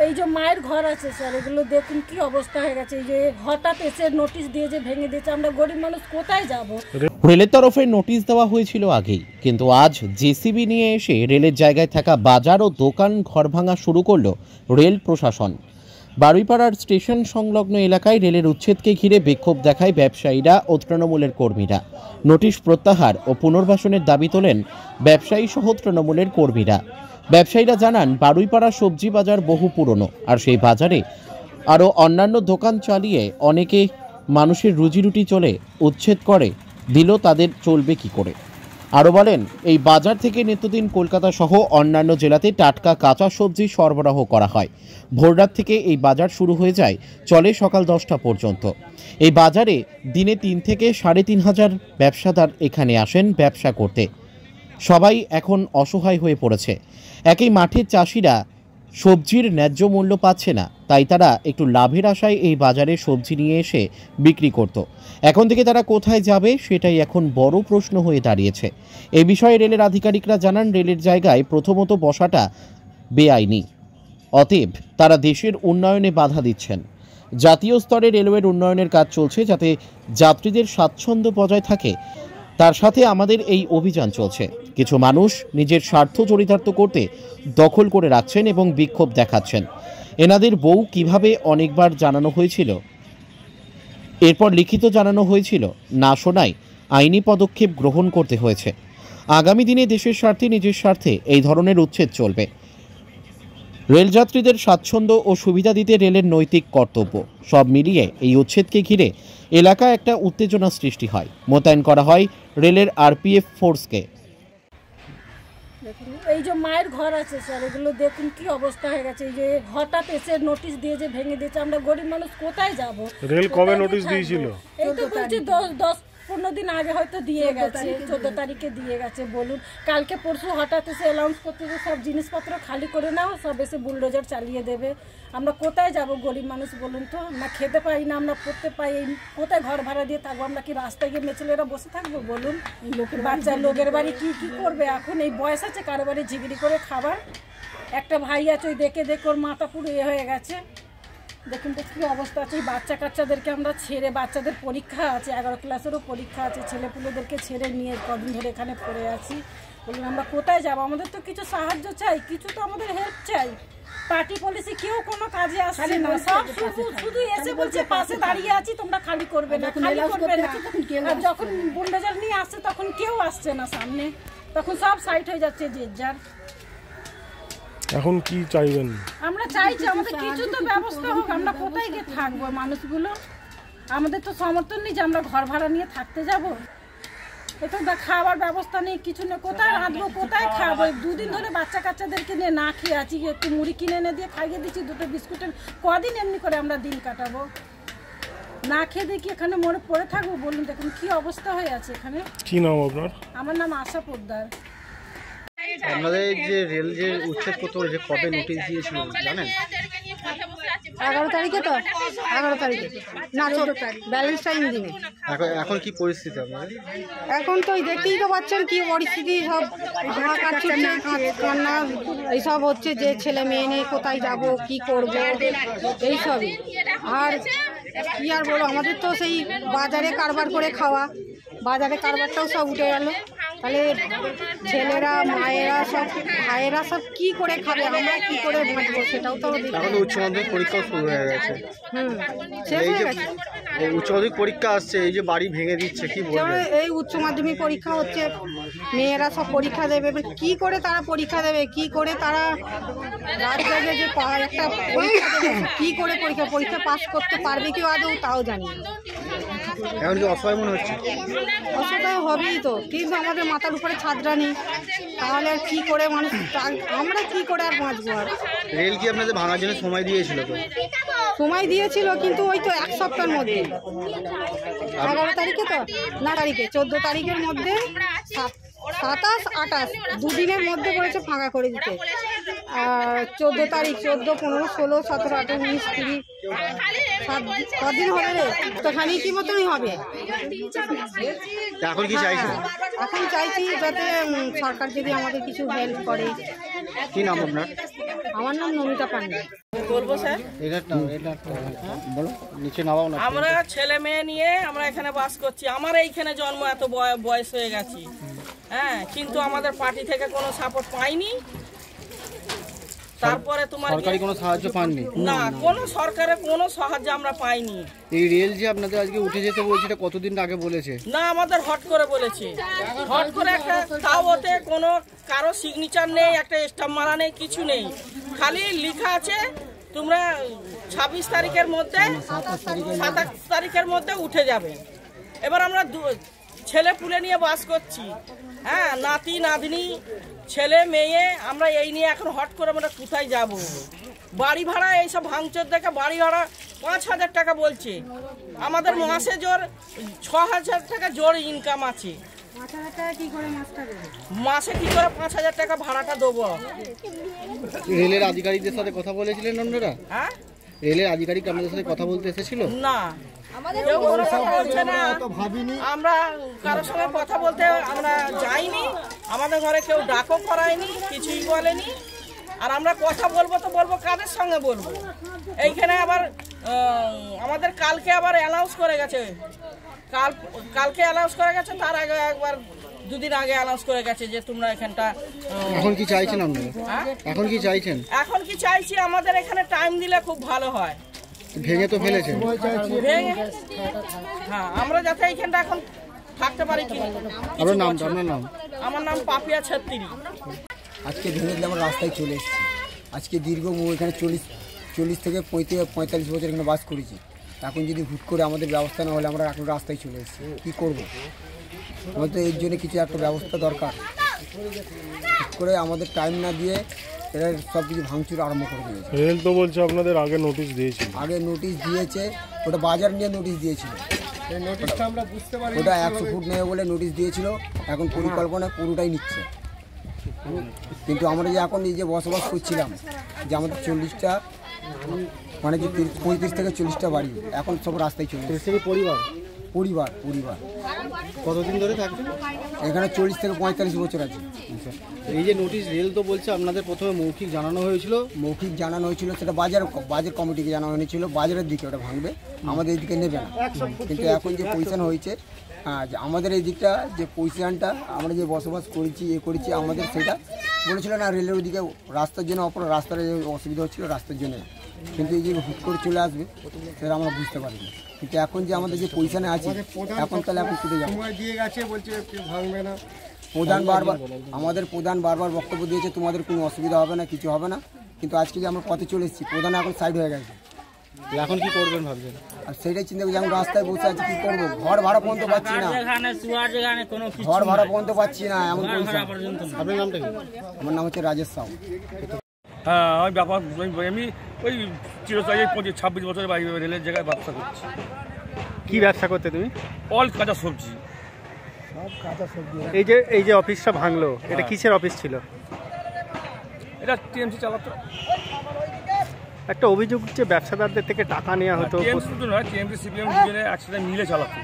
এই যে মায়ের ঘর আছে স্যার, এগুলো দেখুন কি অবস্থা হয়ে গেছে। এই যে হঠাৎ এসে নোটিশ দিয়ে যে ভেঙে দিয়েছে, আমরা গরিব মানুষ কোথায় যাব? রেলের তরফে নোটিশ দেওয়া হয়েছিল আগেই, কিন্তু আজ জেসিবি নিয়ে এসে রেলের জায়গায় থাকা বাজার ও দোকান ঘর ভাঙা শুরু করলো রেল প্রশাসন। বারুইপাড়ার স্টেশন সংলগ্ন এলাকায় রেলের উচ্ছেদকে ঘিরে বিক্ষোভ দেখায় ব্যবসায়ীরা ও তৃণমূলের কর্মীরা। নোটিশ প্রত্যাহার ও পুনর্বাসনের দাবি তোলেন ব্যবসায়ী সহ তৃণমূলের কর্মীরা। ব্যবসায়ীরা জানান, বারুইপাড়া সবজি বাজার বহু পুরনো, আর সেই বাজারে আরও অন্যান্য দোকান চালিয়ে অনেকে মানুষের রুজিরুটি চলে উচ্ছেদ করে দিল, তাদের চলবে কি করে? আরও বলেন, এই বাজার থেকে নিত্যদিন কলকাতা সহ অন্যান্য জেলাতে টাটকা কাঁচা সবজি সরবরাহ করা হয়। ভোররাত থেকে এই বাজার শুরু হয়ে যায়, চলে সকাল 10টা পর্যন্ত। এই বাজারে দিনে 3 থেকে 3,500 ব্যবসাদার এখানে আসেন ব্যবসা করতে। সবাই এখন অসহায় হয়ে পড়েছে। একই মাঠের চাষিরা সবজির ন্যায্য মূল্য পাচ্ছে না, তাই তারা একটু লাভের আশায় এই বাজারে সবজি নিয়ে এসে বিক্রি করত। এখন থেকে তারা কোথায় যাবে সেটাই এখন বড় প্রশ্ন হয়ে দাঁড়িয়েছে। এই বিষয়ে রেলের আধিকারিকরা জানান, রেলের জায়গায় প্রথমত বসাটা বেআইনি, অতএব তারা দেশের উন্নয়নে বাধা দিচ্ছেন। জাতীয় স্তরে রেলওয়ের উন্নয়নের কাজ চলছে, যাতে যাত্রীদের স্বাচ্ছন্দ্য বজায় থাকে, তার সাথে আমাদের এই অভিযান চলছে। কিছু মানুষ নিজের স্বার্থ চরিতার্থ করতে দখল করে রাখছেন এবং বিক্ষোভ দেখাচ্ছেন। এনাদের বউ কিভাবে অনেকবার জানানো হয়েছিল, এরপর লিখিত জানানো হয়েছিল, না শোনায় আইনি পদক্ষেপ গ্রহণ করতে হয়েছে। আগামী দিনে দেশের স্বার্থে, নিজের স্বার্থে এই ধরনের উচ্ছেদ চলবে। রেলযাত্রীদের স্বাচ্ছন্দ্য ও সুবিধা দিতে রেলের নৈতিক কর্তব্য। সব মিলিয়ে এই উচ্ছেদকে ঘিরে এলাকায় একটা উত্তেজনা সৃষ্টি হয়। মোতায়েন করা হয় রেলের আরপিএফ ফোর্সকে। দেখুন এই যে মায়ের ঘর আছে স্যার, এগুলো দেখুন কি অবস্থা হয়ে গেছে। এই যে হঠাৎ এসে নোটিশ দিয়ে যে ভেঙে দিয়েছে, আমরা গরিব মানুষ কোথায় যাব? রেল কবে নোটিশ দিয়েছিল? এই তো বলছি 10-15 দিন আগে হয়তো দিয়ে গেছে, 14 তারিখে দিয়ে গেছে। বলুন, কালকে পরশু হঠাৎ এসে অ্যালাউন্স করতে যে সব জিনিসপত্র খালি করে নাও, সব এসে বুলডোজার চালিয়ে দেবে। আমরা কোথায় যাব গরিব মানুষ বলুন তো? আমরা খেতে পাই না, আমরা পড়তে পাই, কোথায় ঘর ভাড়া দিয়ে থাকবো? আমরা কি রাস্তায় গিয়ে মেছেলেরা বসে থাকবো বলুন? বাচ্চা লোকের বাড়ি কি করবে এখন? এই বয়স আছে কারো বাড়ি ঝিগড়ি করে খাবার। একটা ভাই আছে, ওই দেখে ওর মাথা পুরো হয়ে গেছে। দেখুন তো কী অবস্থা আছে। এই বাচ্চা কাচ্চাদেরকে আমরা ছেড়ে, বাচ্চাদের পরীক্ষা আছে, 11 ক্লাসেরও পরীক্ষা আছে, ছেলেপুলেদেরকে ছেড়ে নিয়ে কদিন ধরে এখানে পড়ে আছি। বলুন আমরা কোথায় যাব? আমাদের তো কিছু সাহায্য চাই, কিছু তো আমাদের হেল্প চাই। পার্টি পলিসি কেউ কোনো কাজে আসছে না, সব শুধু এসে বলছে পাশে দাঁড়িয়ে আছি, তোমরা খালি করবে না, খালি করবে না। আর যখন বুলডোজার নিয়ে আসছে তখন কেউ আসছে না সামনে, তখন সব সাইড হয়ে যাচ্ছে যে যার। এখন কি চাইবেন? আমরা চাইছি আমাদের কিছু তো ব্যবস্থা হোক। আমরা কোথায় গিয়ে থাকবো মানুষগুলো? আমাদের তো সমর্থন নেই যে আমরা ঘর ভাড়া নিয়ে থাকতে যাব। এটা খাওয়ার ব্যবস্থা নেই, কিছু নেই, কোথায় রাঁধবো, কোথায় খাবো? 2 দিন ধরে বাচ্চা কাচ্চাদেরকে নিয়ে না খেয়ে আছি। একটু মুড়ি কিনে এনে দিয়ে খাইয়ে দিচ্ছি, 2টো বিস্কুটের, কদিন এমনি করে আমরা দিন কাটাবো? না খেয়ে দিয়ে কি এখানে মরে পড়ে থাকবো বলুন? দেখুন কি অবস্থা হয়ে আছে এখানে। কি নাম আপনার? আমার নাম আশা পোদ্দার। আপনাদের যে রেল যে উচ্ছেদ করতে যে কবে নোটিশ দিয়েছিল জানেন? 11 তারিখে তো, 11 তারিখে না 14 তারিখ, ভ্যালেন্টাইন দিনে। এখন কি পরিস্থিতি আপনাদের? এখন তো দেখতেই তো পাচ্ছেন কি পরিস্থিতি, সব ঘা কাটছে, কান্না এইসব হচ্ছে, যে ছেলে মেয়ে নেই, কোথায় যাব, কি করব, এইসবই। আর কি আর বলো, আমাদের তো সেই বাজারে কারবার করে খাওয়া, বাজারে কারবারটাও সব উঠে গেল। তাহলে ছেলেরা, মায়েরা, সব ভাইয়েরা সব কি করে খাবে, আমরা কি করে বাঁচবো সেটাও তো। এখন উচ্চ মাধ্যমিক পরীক্ষাও শুরু হয়ে গেছে। শেষ হয়ে গেছে। উচ্চ মাধ্যমিক পরীক্ষা আসছে, এই যে বাড়ি ভেঙে দিচ্ছে, কি বলবেন? এই উচ্চ মাধ্যমিক পরীক্ষা হচ্ছে, মেয়েরা সব পরীক্ষা দেবে, কি করে তারা পরীক্ষা দেবে, কি করে তারা রাত জাগে যে একটা পরীক্ষা দেবে, কি করে পরীক্ষা পাস করতে পারবে কি আদৌ, তাও জানি না। এখন কি অসহায় মনে হচ্ছে? অসহায় হবেই তো, কিন্তু আমাদের মাথার উপরে ছাদরা নেই, তাহলে আর কি করে মানুষ, আমরা কি করে আর বাঁচবো? আর রেল কি আপনাদের ভাঙার জন্য সময় দিয়েছিল? তো সময় দিয়েছিল, কিন্তু ওই তো 1 সপ্তাহের মধ্যে, 11 তারিখে তো না, তারিখে 14 তারিখের মধ্যে, 27, 28 2 দিনের মধ্যে বলেছে ফাঁকা করে দিতে। 14 তারিখ 14, 15, 16, 17, 18, 19, 20 কদিন হবে রে? তো খালি কি মতনই হবে। এখন কি চাইছেন? এখন চাইছি যাতে সরকার যদি আমাদের কিছু হেল্প করে। কি নাম আপনার? আমার নাম নমিতা পান্ডে। বলবো স্যার, বলো, নিচে নামাও না। আমরা ছেলে মেয়ে নিয়ে আমরা এখানে বাস করছি। আমার এইখানে জন্ম, এত বয়স হয়ে গেছি, হ্যাঁ, কিন্তু আমাদের পার্টি থেকে কোনো সাপোর্ট পাইনি। তারপরে তোমার সরকারি কোনো সাহায্য পাননি? না, কোনো সরকারের কোনো সাহায্য আমরা পাইনি। এই রেল যে আপনাদের আজকে উঠে যেতে বলছে, এটা কতদিন আগে বলেছে? না, আমাদের হট করে বলেছে, হট করে একটা, তাও ওতে কোনো কারো সিগনেচার নেই, একটা স্টাম্প মারা নেই, কিছু নেই, খালি লেখা আছে তোমরা 26 তারিখের মধ্যে 27 তারিখের মধ্যে উঠে যাবে। এবার আমরা ছেলে পুলে নিয়ে বাস করছি, হ্যাঁ, নাতি নাতনি ছেলে মেয়ে, আমরা এই নিয়ে এখন হট করে আমরা কোথায় যাব? বাড়ি ভাড়া এইসব ভাঙচুর দেখে বাড়ি ভাড়া 5,000 টাকা বলছে। আমাদের মাসে জোর 6,000 টাকা জোর ইনকাম আছে। মাসে কি করে 5,000 টাকা ভাড়াটা দেবো? রেলের আধিকারিকদের সাথে কথা বলেছিলেন আপনারা? হ্যাঁ, রেলের আধিকারিক আপনাদের সাথে কথা বলতে এসেছিল? না, কেউ কোনো কথা বলছে না। আমরা কারোর সঙ্গে কথা বলতে আমরা যাইনি, আমাদের ঘরে কেউ ডাকও করায়নি, কিছুই বলেনি। আর আমরা কথা বলবো তো বলবো কাদের সঙ্গে বলবো? এইখানে আবার আমাদের কালকে আবার অ্যানাউন্স করে গেছে, কালকে অ্যানাউন্স করে গেছে, তার আগে একবার 2 দিন আগে অ্যানাউন্স করে গেছে যে তোমরা এখানটা। এখন কি চাইছেন আপনারা? এখন কি চাইছেন? এখন কি চাইছি, আমাদের এখানে টাইম দিলে খুব ভালো হয়। ভেঙে তো ফেলেছেন। ভেঙে, হ্যাঁ, আমরা যাতে এইখানটা এখন থাকতে পারি। কি আপনার নাম? আপনার নাম? আমার নাম পাপিয়া ছেত্রী। আজকে ভেঙে দিলে আমরা রাস্তায় চলে এসেছি। আজকে দীর্ঘ এখানে 40 থেকে 45 বছর এখানে বাস করেছি। এখন যদি হুট করে আমাদের ব্যবস্থা না হলে আমরা এখন রাস্তায় চলে এসেছি, কী করবো? আমাদের তো এর জন্য কিছু একটা ব্যবস্থা দরকার। হুট করে আমাদের টাইম না দিয়ে এরা সব কিছু ভাঙচুর আরম্ভ করে দিয়েছে। রেল তো বলছে আপনাদের আগে নোটিশ দিয়েছিল। আগে নোটিশ দিয়েছে, ওটা বাজার নিয়ে নোটিশ দিয়েছিল। ওটা 100 ফুট নেবে বলে নোটিশ দিয়েছিল। এখন পরিকল্পনা পুরোটাই নিচ্ছে। কিন্তু আমরা যে এখন এই যে বসবাস করছিলাম, যে আমাদের 40টা মানে যে 35 থেকে 40টা বাড়ি, এখন সব রাস্তায় চলে এসেছে। পরিবার কতদিন ধরে থাকবেন এখানে? 40 থেকে 45 বছর আছে। এই যে নোটিশ, রেল তো বলছে আপনাদের প্রথমে মৌখিক জানানো হয়েছিল। মৌখিক জানানো হয়েছিল, সেটা বাজার কমিটিকে জানানো হয়েছিল, বাজারের দিকে ওটা ভাঙবে, আমাদের এই দিকে নেবে না। কিন্তু এখন যে পজিশন হয়েছে, আমাদের এই দিকটা যে পজিশনটা আমরা যে বসবাস করেছি করেছি আমাদের সেটা বলেছিল না, রেলের ওইদিকে রাস্তার জন্য, অপর রাস্তার যে অসুবিধা হচ্ছিল রাস্তার জন্য। কিন্তু এই যে হুট করে চলে আসবে সেটা আমরা বুঝতে পারিনি। কিন্তু এখন যে আমাদের যে পজিশনে আছে এখন, তাহলে এখন ছুটে যাবো। আমাদের প্রধান বারবার বক্তব্য দিয়েছে তোমাদের কোনো অসুবিধা হবে না, কিছু হবে না। কিন্তু আজকে যে আমরা পথে চলে এসেছি, প্রধান এখন সাইড হয়ে গেছে। এখন কি করবেন ভাবছেন? আর সেইটাই চিন্তা করছি, আমি রাস্তায় বসে আছি, কি করবো? ঘর ভাড়া পর্যন্ত পাচ্ছি না, ঘর ভাড়া পর্যন্ত পাচ্ছি না, এমন পয়সা। আপনার নামটা কি? আমার নাম হচ্ছে রাজেশ সাউ। হ্যাঁ, আমি আমি ওই চিরস্থায়ী 26 বছরের বাইরে রেলের জায়গায় ব্যবসা করছি। কি ব্যবসা করতে তুমি? অল কাঁচা সবজি। এই যে অফিসটা ভাঙলো, এটা কিসের অফিস ছিল? এটা টিএমসি চালাতো। একটা অভিযোগ যে ব্যবসাদারদের থেকে টাকা নেওয়া হতো। টিএমসি তো নয়, টিএমসি সিপিএম দুজনে একসাথে মিলে চালাতো,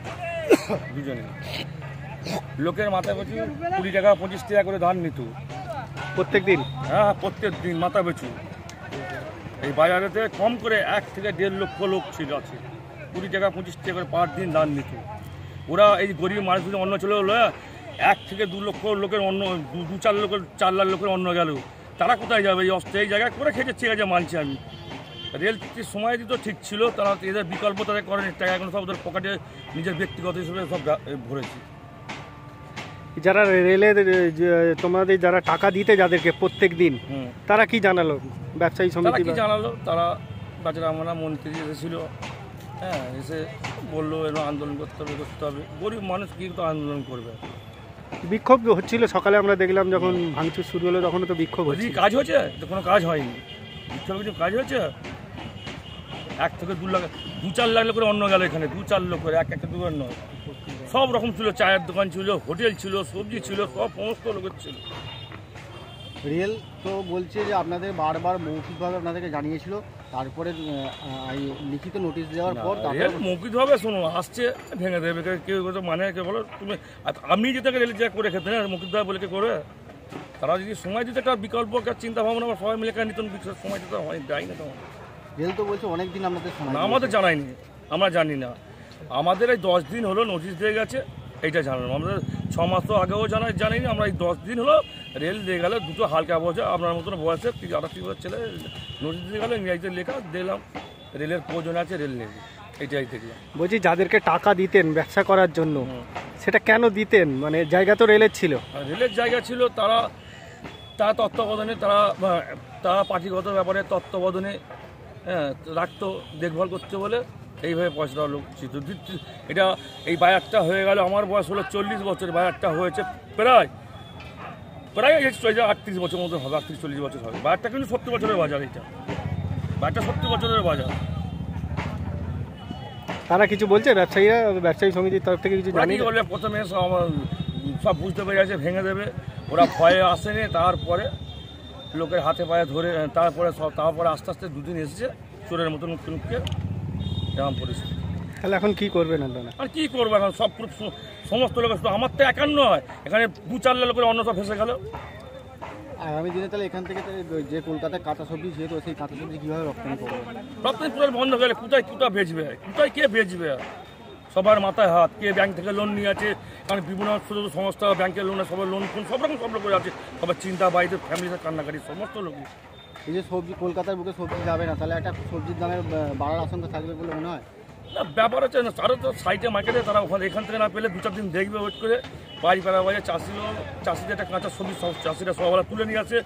দুজনে। লোকের মাথায় প্রচুর 20 টাকা 25 টাকা করে ধান নিত প্রত্যেক দিন। হ্যাঁ, প্রত্যেক দিন মাথা পিছু। এই বাজারেতে কম করে 1 থেকে 1.5 লক্ষ লোক ছিল আছে, 20 টাকা 25 টাকা করে পার দিন ধান নিত। ওরা এই গরিব মানুষগুলো অন্ন চলে হলো, 1 থেকে 2 লক্ষ লোকের অন্ন, 4 লাখ লোকের অন্ন গেল। তারা কোথায় যাবে? এই অস্থায়ী জায়গায় করে খেতে, ঠিক আছে, মানছি আমি। রেল সময় দিত ঠিক ছিল, তারা এদের বিকল্প তাদের করেন, টাকা এখন সব ওদের পকেটে নিজের ব্যক্তিগত হিসেবে সব ভরেছি। যারা রেলের তোমাদের যারা টাকা দিতে যাদেরকে প্রত্যেক দিন, তারা কি জানালো? ব্যবসায়ী সমিতি কি জানালো? তারা বাজারে আমরা মন্ত্রী এসেছিল, হ্যাঁ, এসে বললো এরকম আন্দোলন করতে হবে। গরিব মানুষ কি তো আন্দোলন করবে? বিক্ষোভ হচ্ছিল সকালে, আমরা দেখলাম যখন ভাঙচুর শুরু হলো তখন তো বিক্ষোভ হচ্ছে। কাজ হয়েছে তো? কোনো কাজ হয়নি। বিক্ষোভ কিছু কাজ হয়েছে? 1 থেকে 2 লাখ 2-4 লাখ লোকের অন্ন গেল এখানে, 2-4 লোকের, 1 একটা 2 নয়, সব রকম ছিল। চায়ের দোকান ছিল, হোটেল ছিল, সবজি ছিল, সব সমস্ত লোকের ছিল। রেল তো বলছে যে আপনাদের বারবার মৌখিকভাবে আপনাদেরকে জানিয়েছিল, তারপরে লিখিত নোটিশ দেওয়ার পর রেল মৌখিকভাবে শোনো আসছে ভেঙে দেবে, কেউ মানে কে বলো তুমি, আমি যেটাকে রেল যা করে খেতে না মৌখিকভাবে বলে কে করে, তারা যদি সময় দিতে একটা বিকল্প চিন্তা ভাবনা সবাই মিলে নিতন সময় দিতে হয় যাই না। তোমার রেল তো বলছে অনেকদিন আপনাদের না, আমাদের জানায়নি, আমরা জানি না। আমাদের এই 10 দিন হলো নোটিশ দিয়ে গেছে, এইটা জানানো। আমাদের 6 মাস তো আগেও জানাইনি, আমরা এই 10 দিন হলো রেল দিয়ে গেল, দুটো হালকা বোঝা আপনার মতন বয়সে 38 ছেলে নোটিশ দিয়ে গেল, ইংরাজিতে লেখা দিলাম, রেলের প্রয়োজন আছে রেল নেবে, এইটাই দেখলাম। বলছি যাদেরকে টাকা দিতেন ব্যবসা করার জন্য, সেটা কেন দিতেন? মানে জায়গা তো রেলের ছিল, রেলের জায়গা ছিল, তারা তত্ত্বাবধানে তারা পার্টিগত ব্যাপারে তত্ত্বাবধানে রাখতো, দেখভাল করতে বলে এইভাবে পয়সাটা লোক ছিল। এটা এই বাজারটা হয়ে গেল, আমার বয়স হলো 40 বছর, বাজারটা হয়েছে প্রায় 38 বছর মতো হবে, 38-40 বছর হবে। বাজারটা কিন্তু 70 বছরের বাজার, এটা বাজারটা 70 বছরের বাজার। তারা কিছু বলছে ব্যবসায়ীরা, ব্যবসায়ী সমিতির তরফ থেকে কিছু জানিয়ে বলবে? প্রথমে সব বুঝতে পেরে গেছে ভেঙে দেবে, ওরা ভয়ে আসেনি, তারপরে লোকের হাতে পায়ে ধরে তারপরে আস্তে আস্তে 2 দিন এসেছে চোরের মতন মুখকে এরকম পরিস্থিতি। তাহলে এখন কি করবেন আপনারা? আর কি করবো এখন, সব সমস্ত লোকের, আমার তো একার নয়, এখানে 2-4 লোকের অন্য সব ফেসে গেল। আগামী দিনে তাহলে এখান থেকে যে কলকাতায় কাঁচা সবজি যেহেতু, সেই কাঁচা সবজি কীভাবে রপ্তানি করবে? রপ্তানি পুরো বন্ধ হয়ে গেলে কোথায় বেচবে, কোথায় কে বেচবে? সবার মাথায় হাত, কে ব্যাংক থেকে লোন নিয়ে আছে, কারণ বিভিন্ন ছোটো ছোটো সংস্থা ব্যাংকের লোনে সবার লোন সব রকম সব লোক আছে, সবার চিন্তা, বাড়িতে ফ্যামিলিতে কান্নাকাটি সমস্ত লোকই। এই যে সবজি কলকাতার বুকে সবজি যাবে না, তাহলে একটা সবজির দামের বাড়ার আশঙ্কা থাকবে বলে মনে হয়? না, ব্যাপার হচ্ছে না, তারা তো সাইডে মার্কেটে, তারা ওখানে এখান থেকে না পেলে 2-4 দিন দেখবে ওয়েট করে, পাড়া বাজার চাষিদের একটা কাঁচা সবজি চাষিরা সববেলা তুলে নিয়ে আসে,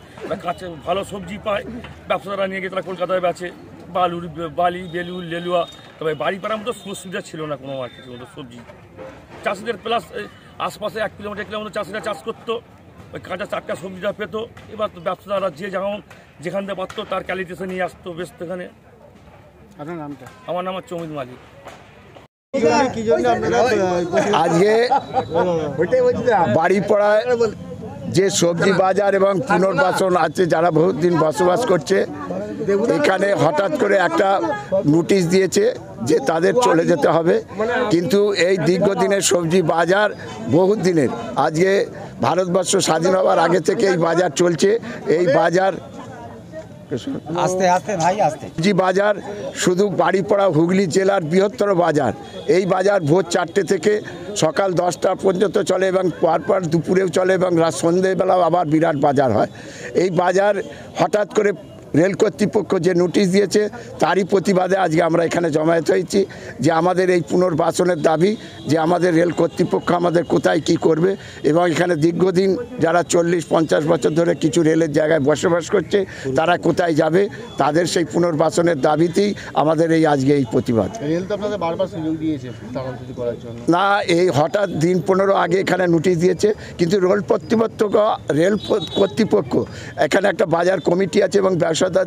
কাঁচা ভালো সবজি পায়, ব্যবসাদাররা নিয়ে গিয়ে তারা কলকাতায় বেচে, বালি বেলুর লেলুয়া। তবে বাড়িপাড়ার মতো সুবিধা ছিল না কোনো আর কিছু মতো সবজি চাষিদের, প্লাস আশপাশে 1 কিলোমিটার চাষিরা চাষ করতো, ওই কাঁচা টাটকা সবজিটা পেতো। এবার তো ব্যবসাদাররা যেখান থেকে পারতো তার ক্যালিটিতে নিয়ে আসতো বেচতো এখানে। আপনার নামটা? আমার নাম হচ্ছে অমিত মালিক। আজকে বাড়িপাড়ায় যে সবজি বাজার এবং পুনর্বাসন আছে, যারা বহুত দিন বসবাস করছে, এখানে হঠাৎ করে একটা নোটিশ দিয়েছে যে তাদের চলে যেতে হবে। কিন্তু এই দীর্ঘদিনের সবজি বাজার বহুত দিনের, আজকে ভারতবর্ষ স্বাধীন হওয়ার আগে থেকে এই বাজার চলছে। এই বাজার সবজি বাজার শুধু বাড়িপাড়া হুগলি জেলার বৃহত্তর বাজার। এই বাজার ভোর 4টে থেকে সকাল 10টা পর্যন্ত চলে এবং পরপর দুপুরেও চলে এবং সন্ধ্যেবেলাও আবার বিরাট বাজার হয়। এই বাজার হঠাৎ করে রেল কর্তৃপক্ষ যে নোটিশ দিয়েছে, তারই প্রতিবাদে আজকে আমরা এখানে জমায়েত হয়েছি, যে আমাদের এই পুনর্বাসনের দাবি, যে আমাদের রেল কর্তৃপক্ষ আমাদের কোথায় কি করবে, এবং এখানে দীর্ঘদিন যারা 40-50 বছর ধরে কিছু রেলের জায়গায় বসবাস করছে, তারা কোথায় যাবে, তাদের সেই পুনর্বাসনের দাবিতেই আমাদের এই আজকে এই প্রতিবাদ। রেল তো আপনাদের বারবার সুযোগ দিয়েছে তদন্ত করার জন্য। না, এই হঠাৎ দিন 15 আগে এখানে নোটিশ দিয়েছে, কিন্তু রেল কর্তৃপক্ষ এখানে একটা বাজার কমিটি আছে এবং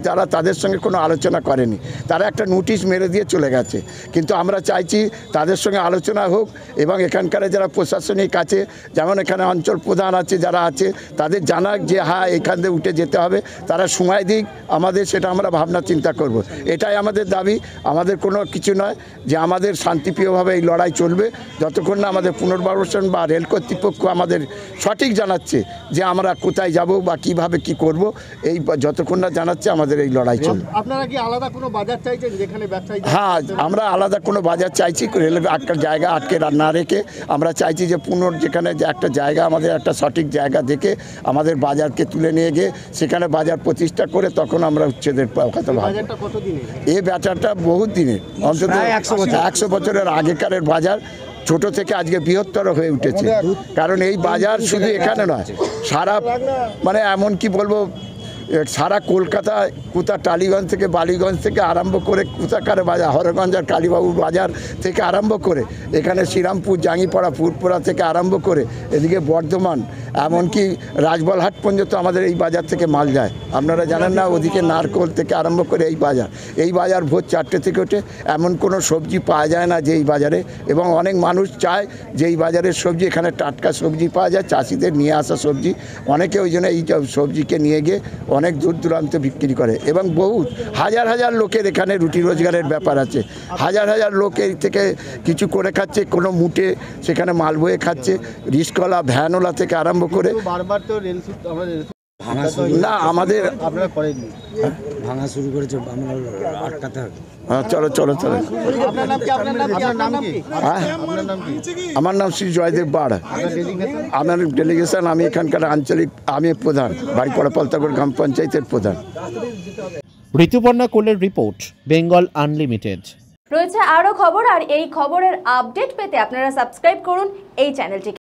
যারা তাদের সঙ্গে কোনো আলোচনা করেনি, তারা একটা নোটিশ মেরে দিয়ে চলে গেছে। কিন্তু আমরা চাইছি তাদের সঙ্গে আলোচনা হোক এবং এখানকার যারা প্রশাসনিক আছে, যেমন এখানে অঞ্চল প্রধান আছে, যারা আছে তাদের জানাক যে হ্যাঁ এখান থেকে উঠে যেতে হবে, তারা সময় দিক আমাদের, সেটা আমরা ভাবনা চিন্তা করব। এটাই আমাদের দাবি, আমাদের কোনো কিছু নয়, যে আমাদের শান্তিপ্রিয়ভাবে এই লড়াই চলবে যতক্ষণ না আমাদের পুনর্বাসন বা রেল কর্তৃপক্ষ আমাদের সঠিক জানাচ্ছে যে আমরা কোথায় যাব বা কিভাবে কি করব, এই যতক্ষণ না জানাচ্ছে আমাদের এই লড়াই চলবে। আপনারা কি আলাদা কোনো বাজার চাইছেন যেখানে ব্যবসায়ী? হ্যাঁ, আমরা আলাদা কোনো বাজার চাইছি, রেলের একটা জায়গা আটকে না রেখে আমরা চাইছি যে যেখানে যে একটা জায়গা, আমাদের একটা সঠিক জায়গা দেখে আমাদের বাজারকে তুলে নিয়ে গিয়ে সেখানে বাজার প্রতিষ্ঠা করে তখন আমরা উচ্ছেদের কথা ভাবব। এই বাজারটা বহুত দিনের, অন্তত 100 বছরের আগেকারের বাজার, ছোট থেকে আজকে বৃহত্তর হয়ে উঠেছে। কারণ এই বাজার শুধু এখানে নয়, সারা মানে এমন কি বলবো, সারা কলকাতায় কোথা টালিগঞ্জ থেকে বালিগঞ্জ থেকে আরম্ভ করে কোথাকার বাজার হরগঞ্জ আর কালীবাবুর বাজার থেকে আরম্ভ করে এখানে শ্রীরামপুর জাঙ্গিপাড়া ফুরপুরা থেকে আরম্ভ করে এদিকে বর্ধমান এমনকি রাজবলহাট পর্যন্ত আমাদের এই বাজার থেকে মাল যায়। আপনারা জানেন না, ওদিকে নারকোল থেকে আরম্ভ করে এই বাজার ভোর 4টে থেকে ওঠে। এমন কোনো সবজি পাওয়া যায় না যে এই বাজারে, এবং অনেক মানুষ চায় যে এই বাজারের সবজি, এখানে টাটকা সবজি পাওয়া যায়, চাষিদের নিয়ে আসা সবজি। অনেকে ওই জন্য এই সবজিকে নিয়ে গিয়ে অনেক দূর দূরান্তে বিক্রি করে, এবং বহু হাজার হাজার লোকের এখানে রুটি রোজগারের ব্যাপার আছে। হাজার হাজার লোক এই থেকে কিছু করে খাচ্ছে, কোনো মুটে সেখানে মাল বয়ে খাচ্ছে, রিস্কওয়ালা ভ্যানওয়ালা থেকে আরম্ভ করে। বারবার তো না আমাদের আপনারা করেননি, ভাঙা শুরু করেছে, আমরা আটকাতে হবে। হ্যাঁ চলো। আমার নাম শ্রী জয়দেব বাড়, আমার ডেলিগেশন, আমি এখানকার আঞ্চলিক, আমি প্রধান, বাড়িপাড়া পলতাগড় গ্রাম পঞ্চায়েতের প্রধান। ঋতুপর্ণা কোলের রিপোর্ট, বেঙ্গল আনলিমিটেড। রয়েছে আরও খবর, আর এই খবরের আপডেট পেতে আপনারা সাবস্ক্রাইব করুন এই চ্যানেলটিকে।